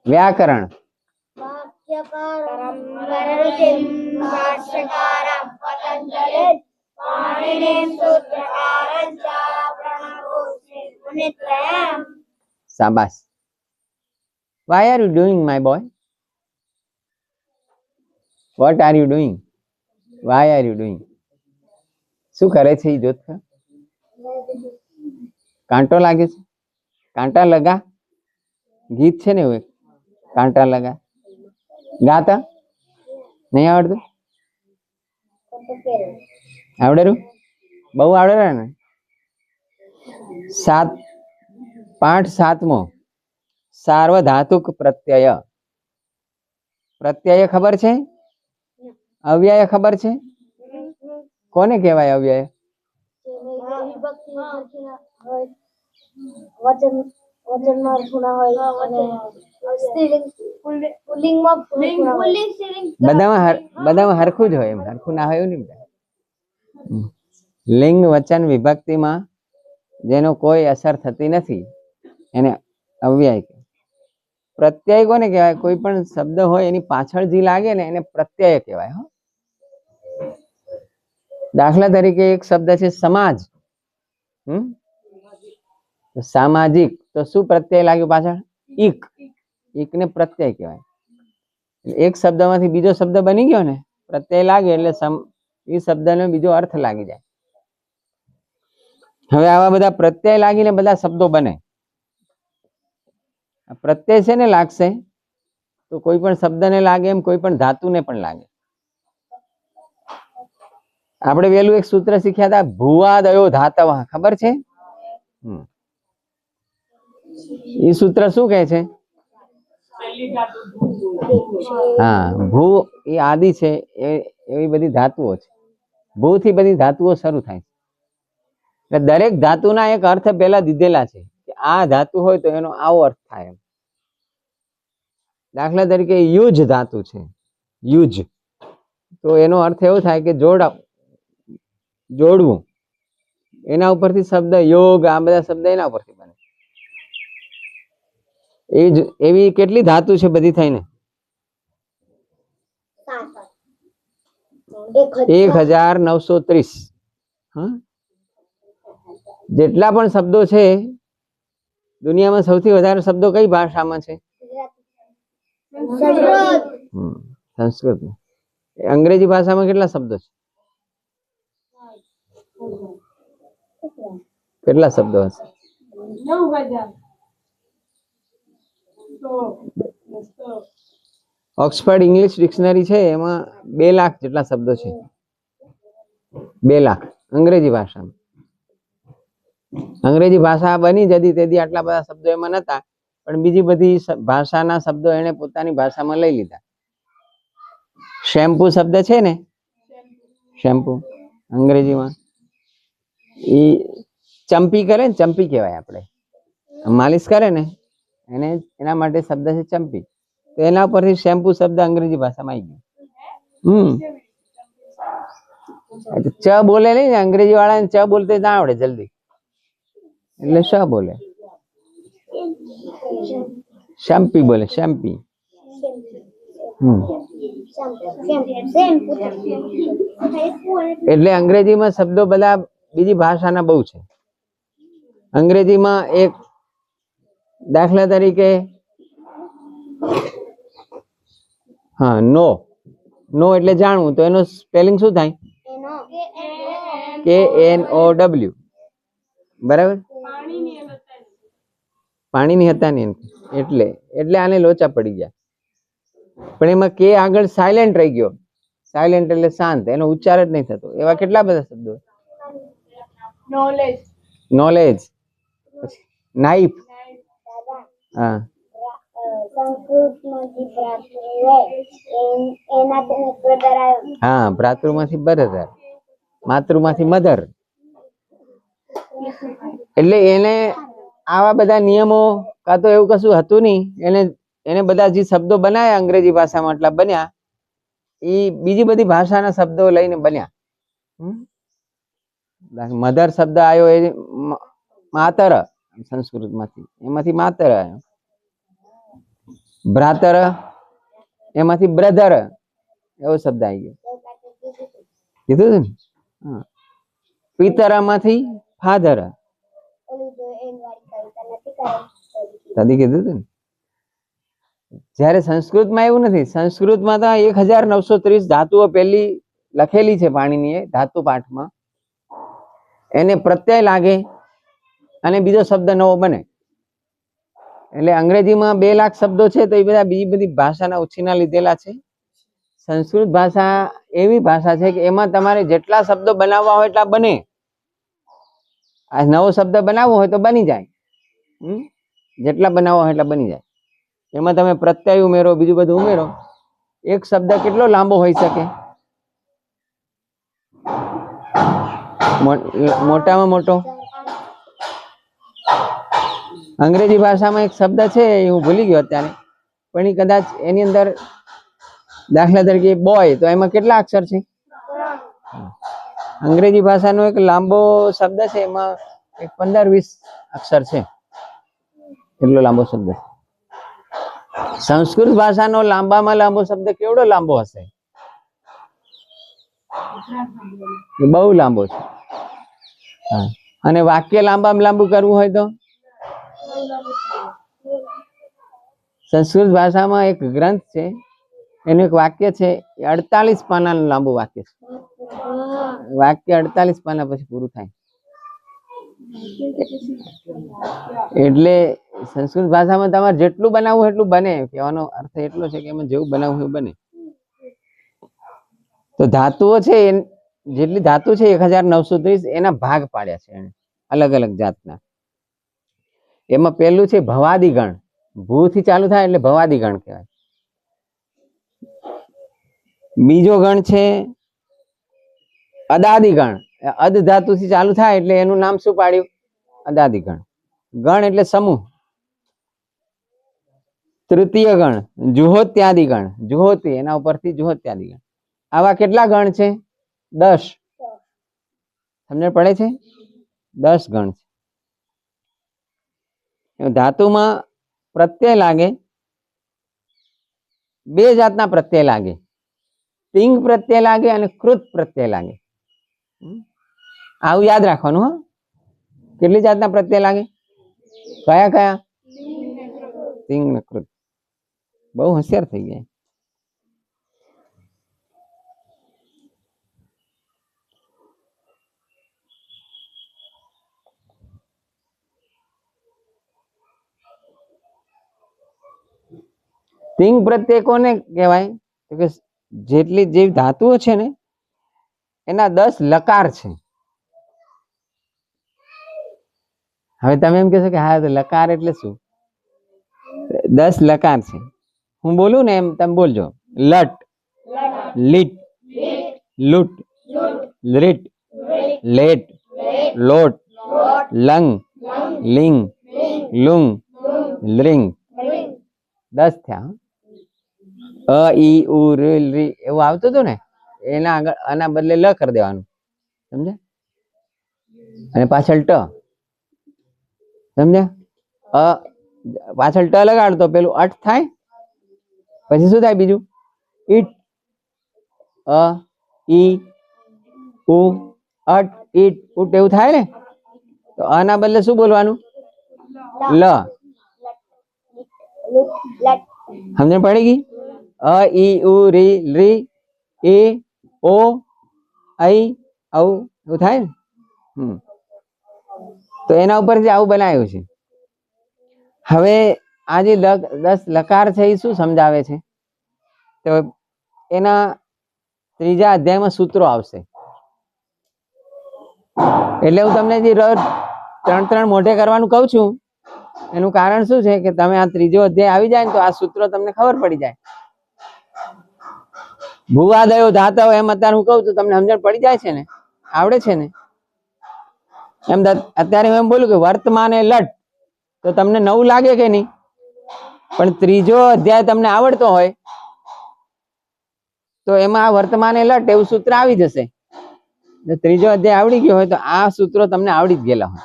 व्याकरण वाक्यकारं वररुचिं भाष्यकारं पतञ्जलिं पाणिनिं सूत्रकारं च प्रणतोऽस्मि मुनित्रयम्. शाबाश. Why are you doing, my boy? What are you doing? Why are you doing? શું કરે છે ઈ જોત ખરા? કાંટો લાગે છે? કાંટા લગા ગીત છે ને એવું એક, કાંટા લગા. ગાતા નહીં આવડતું? આવડેલું? બહુ આવડે ને. પાઠ 7મો સાર્વધાતુક પ્રત્યય. પ્રત્યય ખબર છે? અવ્યય ખબર છે? કોને કહેવાય અવ્યય? બધામાં હરખું જ હોય, એમ હરખું ના હોય એવું નહીં. લિંગ વચન વિભક્તિમાં જેનો કોઈ અસર થતી નથી એને અવ્યય કહેવાય. પ્રત્યય કોને કહેવાય? કોઈ પણ શબ્દ હોય એની પાછળ જે લાગે ને એને પ્રત્યય કહેવાય. દાખલા તરીકે એક શબ્દ છે સમાજ. સામાજિક, તો શું પ્રત્યય લાગ્યો પાછળ? ઈક. ઈક ને પ્રત્યય કહેવાય. એક શબ્દમાંથી બીજો શબ્દ બની ગયો ને, પ્રત્યય લાગે એટલે એ શબ્દનો બીજો અર્થ લાગી જાય. હવે આવા બધા પ્રત્યય લાગીને બધા શબ્દો બને. પ્રત્યય છે ને લાગશે તો કોઈ પણ શબ્દને લાગે, એમ કોઈ પણ ધાતુને પણ લાગે. આપણે પેલું એક સૂત્ર શીખ્યા હતા, ભૂવાદયો ધાતવ. ખબર છે? એ સૂત્ર શું કહે છે? હા, ભૂ એ આદિ છે, એવી બધી ધાતુઓ છે. ભૂ થી બધી ધાતુઓ શરૂ થાય છે. એટલે દરેક ધાતુના એક અર્થ પહેલા દીધેલા છે કે આ ધાતુ હોય તો એનો આવો અર્થ થાય. દાખલા તરીકે યુજ ધાતુ છે, યુજ, તો એનો અર્થ એવો થાય કે જોડવું. એના ઉપરથી શબ્દ યોગ, આ બધા શબ્દ એના ઉપરથી બને. એવી કેટલી ધાતુ છે બધી થઈને? 1930. જેટલા પણ શબ્દો છે દુનિયામાં સૌથી વધારે શબ્દો કઈ ભાષામાં છે? સંસ્કૃત. અંગ્રેજી ભાષામાં કેટલા શબ્દો છે? કેટલા શબ્દો હશે? 9000. ઓક્સફર્ડ ઇંગ્લિશ ડિક્શનરી છે એમાં 2 લાખ જેટલા શબ્દો છે. 2 લાખ અંગ્રેજી ભાષામાં. અંગ્રેજી ભાષા બની જતી તેથી આટલા બધા શબ્દો એમાં નતા, પણ બીજી બધી ભાષાના શબ્દો એને પોતાની ભાષામાં લઈ લીધા. શેમ્પુ શબ્દ છે ને, શેમ્પુ અંગ્રેજીમાં એ ચંપી કરે ને, ચંપી કહેવાય. આપણે માલિશ કરે ને એને, એના માટે શબ્દ છે ચંપી. તો એના પરથી શેમ્પુ શબ્દ અંગ્રેજી ભાષામાં આવી ગયો. ચ બોલે નહીં ને અંગ્રેજી વાળાને, ચ બોલતે ના આવડે જલ્દી, એટલે શ બોલે, શેમ્પી બોલે, શેમ્પી. એટલે અંગ્રેજીમાં શબ્દો બધા બીજી ભાષાના બહુ છે. અંગ્રેજીમાં એક દાખલા તરીકે નો, નો એટલે જાણવું, તો એનું સ્પેલિંગ શું થાય? KNOW. બરાબર? પાણીની હતા ને એટલે આને લોચા પડી ગયા. પણ એમાં કે આગળ સાયલેન્ટ રહી ગયો. સાયલેન્ટ એટલે શાંત, એનો ઉચ્ચાર જ નહીં થતો. એવા કેટલા બધા શબ્દો. Knowledge, knife. હા, હા, ભ્રાતૃમાંથી બ્રધર, માતૃમાંથી મધર. એટલે એને આવા બધા નિયમો કાં તો એવું કશું હતું નહીં, એને બધા જે શબ્દો બનાવ્યા અંગ્રેજી ભાષામાં એટલા બન્યા, એ બીજી બધી ભાષાના શબ્દો લઈને બન્યા. મધર શબ્દ આવ્યો એ માતર સંસ્કૃતમાંથી, એમાંથી માતર આવ્યો. ભ્રાતર એમાંથી બ્રધર એવો શબ્દ આવી ગયો. કીધું હતું ને? હા. પિતરમાંથી ફાધર તદી કીધું હતું ને. જ્યારે સંસ્કૃતમાં એવું નથી. સંસ્કૃતમાં તો 1930 ધાતુઓ પહેલી લખેલી છે પાણીની ધાતુ પાઠમાં. એને પ્રત્યય લાગે અને બીજો શબ્દ નવો બને. એટલે અંગ્રેજીમાં 2 લાખ શબ્દો છે તો એ બધા બીજી બધી ભાષાના ઉછીના લીધેલા છે. સંસ્કૃત ભાષા એવી ભાષા છે કે એમાં તમારે જેટલા શબ્દો બનાવવા હોય એટલા બને. આ નવો શબ્દ બનાવવો હોય તો બની જાય. જેટલા બનાવવા હોય એટલા બની જાય. એમાં તમે પ્રત્યય ઉમેરો, બીજું બધું ઉમેરો. એક શબ્દ કેટલો લાંબો હોઈ શકે? મોટામાં મોટો અંગ્રેજી ભાષામાં એક શબ્દ છે એ હું ભૂલી ગયો અત્યારે, પણ એ કદાચ એની અંદર દાખલા તરીકે બોય તો એમાં કેટલા અક્ષર છે? અંગ્રેજી ભાષાનો એક લાંબો શબ્દ છે એમાં 15-20 અક્ષર છે. એટલો લાંબો શબ્દ. સંસ્કૃત ભાષાનો લાંબામાં લાંબો શબ્દ કેવડો લાંબો હશે? બહુ લાંબો છે. અને વાક્ય લાંબામાં લાંબુ કરવું હોય તો સંસ્કૃત ભાષામાં એક ગ્રંથ છે, એનું એક વાક્ય છે 48 પાનાનું લાંબુ વાક્ય છે. વાક્ય 48 પાના પછી પૂરું થાય. એટલે સંસ્કૃત ભાષામાં તમારે જેટલું બનાવવું એટલું બને. કહેવાનો અર્થ એટલો છે કે એમાં જેવું બનાવવું એવું બને. તો ધાતુઓ છે, જેટલી ધાતુ છે 1930 એના ભાગ પાડ્યા છે એને અલગ અલગ જાતના. એમાં પહેલું છે ભવાદી ગણ. ભૂ થી ચાલુ થાય એટલે ભવાદી ગણ કહેવાય. બીજો ગણ છે અદાદી ગણ. અદ ધાતુ થી ચાલુ થાય એટલે એનું નામ શું પાડ્યું? અદાદી ગણ. ગણ એટલે સમૂહ. તૃતીય ગણ જુહોત્યાદિ ગણ. જુહોતી એના ઉપરથી જુહોત્યાદિ ગણ. આવા કેટલા ગણ છે? 10. સમજણ પડે છે? 10 ગણ છે. ધાતુમાં પ્રત્યય લાગે, 2 જાતના પ્રત્યય લાગે. તિંગ પ્રત્યય લાગે અને કૃત પ્રત્યય લાગે. આવું યાદ રાખવાનું. હો, કેટલી જાતના પ્રત્યય લાગે? કયા કયા? તિંગ ને કૃત. બહુ હોશિયાર થઈ ગયા. તિંગ પ્રત્યય કોને કહેવાય? તો કે જેટલી જે ધાતુઓ છે ને એના 10 લકાર છે. હવે તમે એમ કહેશો કે હા તો લકાર એટલે શું? 10 લકાર છે. હું બોલું ને એમ તમે બોલજો. લટ, લીટ, લૂટ, લીટ, લેટ, લોટ, લંગ, લિંગ, લુંગ, લિંગ. 10 થયા. અ ઈ ઉ રી એવું આવતું હતું ને, એના આગળ આના બદલે લ કરી દેવાનું. સમજ્યા? અને પાછળ ટ. સમજ્યા? અ પાછળ ટ લગાડતો પેલું અટ થાય. પછી શું થાય બીજું? ઈટ. અ ઈ ઉ અટ ઈટ ઉટ એવું થાય ને. તો આના બદલે શું બોલવાનું? લ. સમજણ પડી ગઈ? અ ઈ ઉ રી રી એ ઓ આઈ આવું એવું થાય ને. તો એના ઉપરથી આવું બનાવ્યું છે. હવે આ જે 10 લકાર છે એ શું સમજાવે છે? તો એના 3જા અધ્યાયમાં સૂત્રો આવશે. એટલે હું તમને જે 3 મોઢે કરવાનું કહું છું એનું કારણ શું છે કે તમે આ 3જો અધ્યાય આવી જાય ને તો આ સૂત્રો તમને ખબર પડી જાય. ભૂવાદયો ધાતાઓ એમ અત્યારે હું કહું છું તમને સમજણ પડી જાય છે ને? આવડે છે ને? એમ અત્યારે હું એમ બોલું કે વર્તમાને લટ તો તમને નવું લાગે કે નહીં? પણ 3જો અધ્યાય તમને આવડતો હોય તો એમાં આ વર્તમાને લટ એવું સૂત્ર આવી જશે. 3જો અધ્યાય આવડી ગયો હોય તો આ સૂત્રો તમને આવડી જ ગયેલા હોય.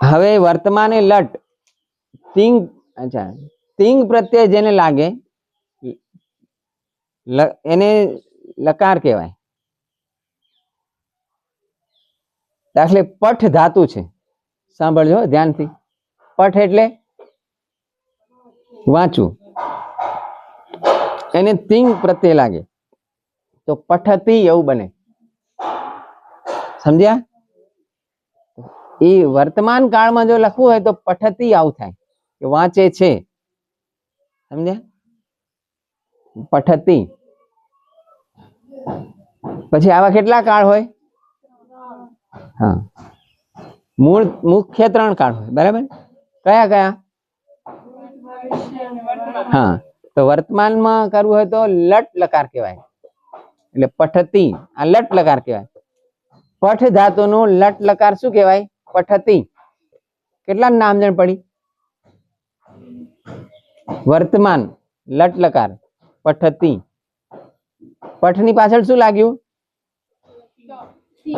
હવે વર્તમાને લટ તિંગ, અચ્છા તિંગ પ્રત્યે જેને લાગે એને લકાર કહેવાય. દાખલે પઠ ધાતુ છે, સાંભળજો ધ્યાનથી. પઠ એટલે વાંચવું, એને તિંગ પ્રત્યે લાગે તો પઠતી એવું બને. સમજ્યા? એ વર્તમાન કાળમાં જો લખવું હોય તો પઠતી આવું થાય કે વાંચે છે. સમજ્યા? પઠતી. પછી આવા કેટલા કાળ હોય? હા, મૂળ મુખ્ય 3 કાળ હોય, બરાબર? કયા કયા? હા, તો વર્તમાનમાં કરવું હોય તો લટ લકાર કહેવાય, એટલે પઠતી. આ લટ લકાર કહેવાય. પઠ ધાતુનું લટ લકાર શું કહેવાય? પઠતી. કેટલા નામ જણ પડી? વર્તમાન લટ લકાર પઠતી. પઠ ની પાછળ શું લાગ્યું?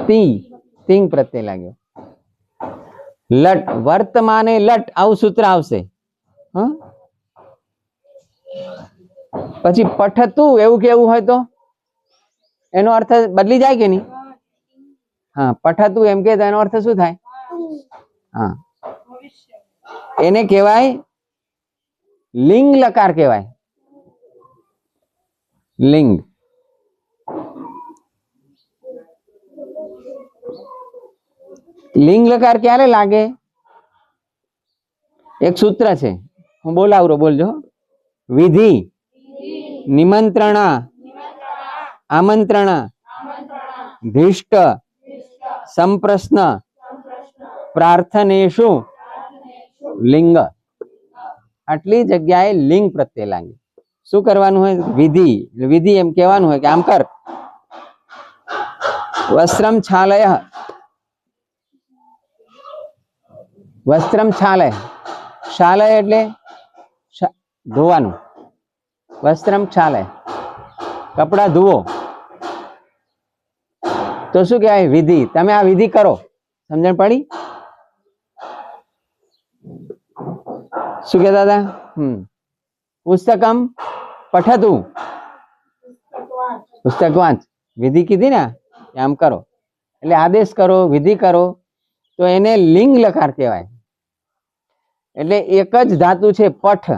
તી. તિંગ પ્રત્યે લાગ્યો. લટ વર્તમાને લટ આવું સૂત્ર આવશે. હા, પછી પઠતું એવું કેવું હોય તો એનો અર્થ બદલી જાય કે નહીં? હા, પઠતું એમ કે એનો અર્થ શું થાય? હા, એને કહેવાય લિંગ લકાર કહેવાય. લિંગ. લિંગ લકાર ક્યારે લાગે? એક સૂત્ર છે, હું બોલાવરો, બોલજો. વિધિ, નિમંત્રણા, આમંત્રણા, ધીષ્ટ, સંપ્રશ્ન, પ્રાર્થનેષુ લિંગ. આટલી જગ્યાએ લિંગ પ્રત્યે લાગે. શું કરવાનું હોય? વિધિ. વિધિ એમ કહેવાનું હોય કે આમ કર. વસ્ત્રમ છાલય. વસ્ત્રમ છાલય. શાલય એટલે ધોવાનું. વસ્ત્રમ છાલય, કપડા ધુવો. તો શું કહેવાય? વિધિ. તમે આ વિધિ કરો. સમજણ પડી? શું કહેતા હતા? પુસ્તકમ પઠતું. પુસ્તક વાંચ. વિધિ કીધી ને, આમ કરો એટલે આદેશ કરો, વિધિ કરો, તો એને લિંગ લકાર કહેવાય. એટલે એક જ ધાતુ છે પઠ,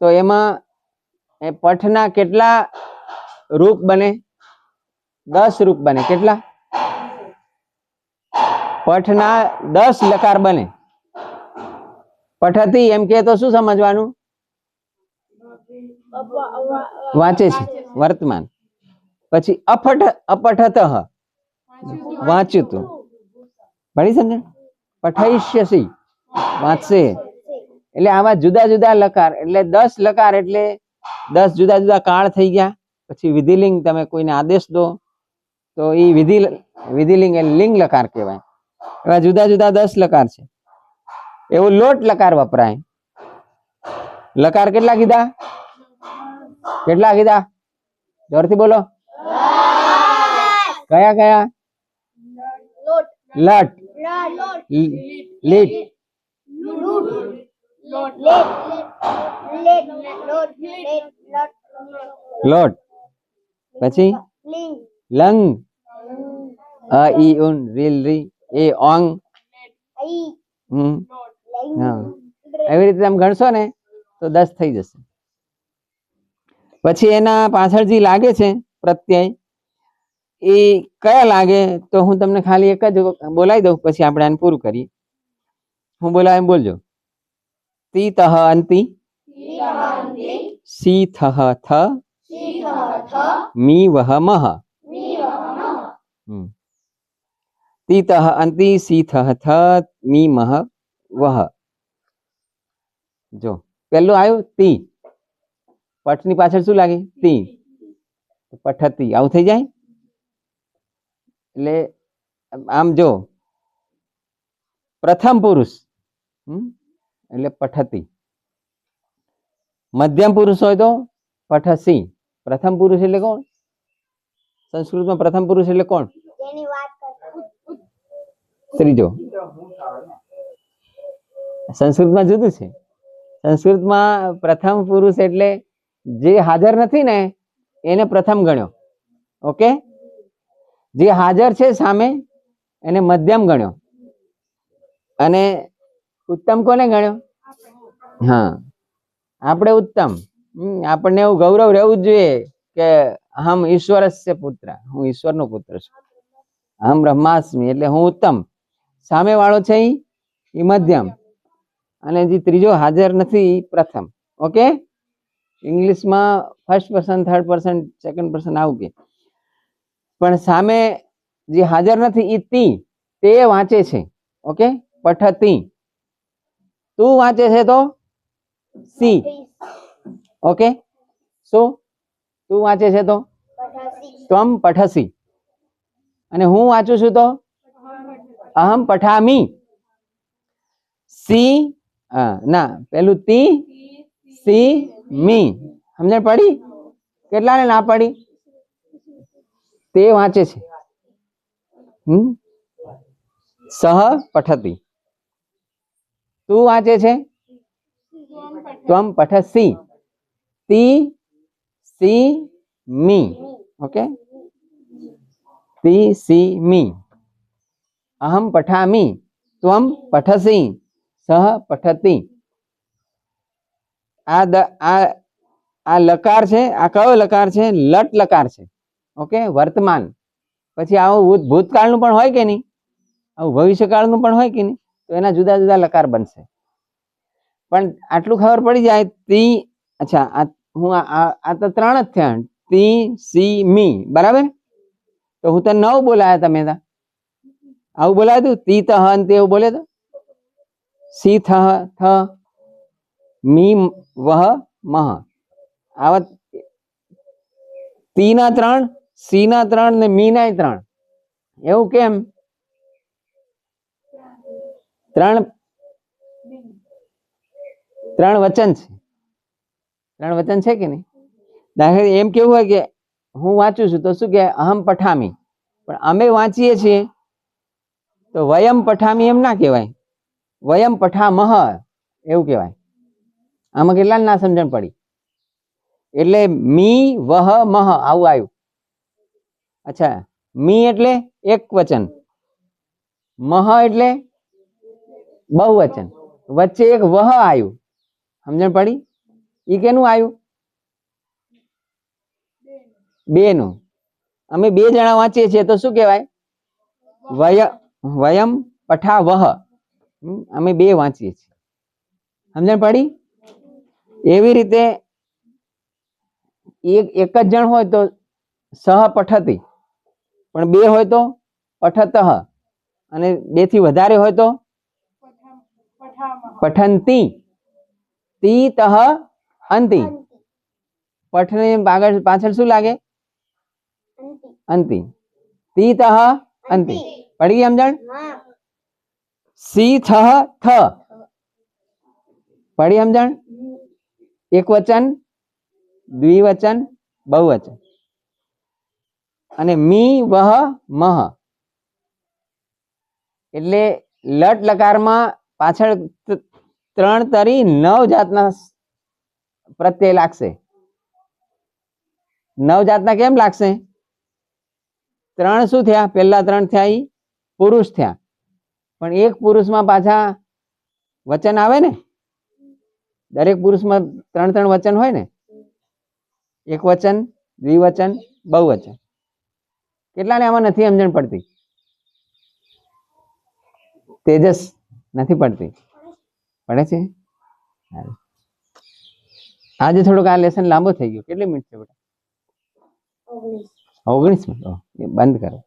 તો એમાં પઠના કેટલા રૂપ બને? 10 રૂપ બને. કેટલા? પઠના 10 લકાર બને. પઠતી એમ કે તો શું સમજવાનું? વાંચે છે, વર્તમાન. પછી અપઠ, અપઠત વાંચ્યું. ભણી સમજણ? પઠઈષ્યસી વાંચશે. એટલે આવા જુદા જુદા લકાર, એટલે 10 લકાર એટલે 10 જુદા જુદા કાળ થઈ ગયા. પછી વિધિલિંગ, તમે કોઈને આદેશ દો તો એ વિધિલિંગ એ લિંગ લકાર કહેવાય. એવા જુદા જુદા 10 લકાર છે. એવું લોટ લકાર વપરાય. લકાર કેટલા કીધા? કેટલા કીધા? જોરથી બોલો. કયા કયા? લટ, લીટ, લોટ, પછી લંગ, અ ઈ ઉન રીલ રી એ ઓંગ. એવી રીતે તમે ગણશો ને તો 10 થઈ જશે. પછી એના પાછળ જે લાગે છે પ્રત્યય, એ કયા લાગે? તો હું તમને ખાલી એક જ બોલાવી દઉં, પછી આપણે આને પૂરું કરીએ. હું બોલાવ એમ બોલજો. તી તહ અંતિ, સી થહ થ, મી વહ મહ. તી તહ અંતિ, સી થહ થ, મી મહ વહ. જો પેલું આવ્યું તી. પઠ ની પાછળ શું લાગે? તી. પઠતી આવું થઈ જાય. એટલે આમ જો પ્રથમ પુરુષ એટલે પઠતી. મધ્યમ પુરુષ હોય તો પઠસી. પ્રથમ પુરુષ એટલે કોણ? સંસ્કૃતમાં પ્રથમ પુરુષ એટલે કોણ? ત્રીજો. સંસ્કૃતમાં જુદું છે. સંસ્કૃતમાં પ્રથમ પુરુષ એટલે જે હાજર નથી ને એને પ્રથમ ગણ્યો. ઓકે, જે હાજર છે સામે એને મધ્યમ ગણ્યો, અને ઉત્તમ કોને ગણ્યો? હા, આપણે ઉત્તમ. આપણને એવું ગૌરવ રહેવું જ જોઈએ કે હમ ઈશ્વરસ્ય પુત્ર, હું ઈશ્વરનો પુત્ર છું. હમ બ્રહ્માસ્મિ એટલે હું ઉત્તમ. સામે વાળો છે એ મધ્યમ, અને જે ત્રીજો હાજર નથી એ પ્રથમ. ઓકે, ઇંગ્લિશમાં first person, third person, second person આવું કે, પણ સામે જે હાજર નથી એ તી, તે વાંચે છે. ઓકે, પઠતી. તું વાંચે છે તો સી. ઓકે, સો તું વાંચે છે તો ત્વમ પઠસી, અને હું વાંચું છું તો અહમ પઠામી. સી ના, પેલું તી, સી, મી. સમજણ પડી? કેટલાને ના પડી? તે વાંચે છે. સહ પઠતી. તું વાંચે છે ત્વમ પઠસી. તી, સી, મી. ઓકે, તી, સી, મી. અહમ પઠામી, ત્વમ પઠસી, સહ પઠતી. આ લકાર છે. આ કયો લકાર છે? લટ લકાર છે. ઓકે, વર્તમાન. પછી આવું ભૂતકાળનું પણ હોય કે નહીં, આવું ભવિષ્યકાળનું પણ હોય કે નહીં, તો એના જુદા જુદા લકાર બનશે. પણ આટલું ખબર પડી જાય. તી, અચ્છા, આ તો ત્રણ જ થયા. તી, સી, મી. બરાબર? તો હું તો 9 બોલાયા, તમે તા આવું બોલાય તું? તી ત અંતે એવું બોલે તો? સી થ થ, મી વહ મહ. આવા તી ના 3, સી ના 3 ને મી ના 3. એવું કેમ? ત્રણ વચન છે. 3 વચન છે કે નહીં? દાખલા એમ કેવું હોય કે હું વાંચું છું તો શું કે અહમ પઠામી, પણ અમે વાંચીએ છીએ તો વયમ પઠામી એમ ના કહેવાય, વયમ પઠામહ એવું કહેવાય. આમાં કેટલા ના સમજણ પડી? એટલે મી વહ મહ આવું આવ્યું. અચ્છા, મી એટલે એક વચન, મહ એટલે બહુવચન, વચ્ચે એક વહ આવ્યું. સમજણ પડી? ઈ કેનું આવ્યું? 2 નું. અમે 2 જણા વાંચીએ છીએ તો શું કહેવાય? વયમ પઠાવહ. અમે 2 વાંચીએ છીએ. સમજણ પડી? એવી રીતે એક જ જણ હોય તો સહ પઠતી, પણ 2 હોય તો પઠતઃ, અને 2 થી વધારે હોય તો પઠંતી. તી તહ અંતિ. પઠ ને પાછળ શું લાગે? અંતિ. તી તહ અંતિ. પડી ગઈ સમજણ? સી થહ થ. પડી સમજણ? એક વચન, દ્વિવચન, બહુવચન. અને મી વહ મહ એટલે લટ લકારમાં પાછળ 3 તરી 9 જાતના પ્રત્યય લાગશે. 9 જાતના કેમ લાગશે? 3 શું થયા? પહેલા 3 થયા ઈ પુરુષ થયા, પણ એક પુરુષમાં પાછા વચન આવે ને. દરેક પુરુષમાં 3 વચન હોય ને, એક વચન, દ્વિવચન, બહુવચન. કેટલાને આમાં નથી સમજણ પડતી? તેજસ નથી પડતી? પડે છે? આજે થોડુંક આ લેસન લાંબો થઈ ગયો. કેટલી મિનિટ છે બેટા? 19 મિનિટ. બંધ કરો.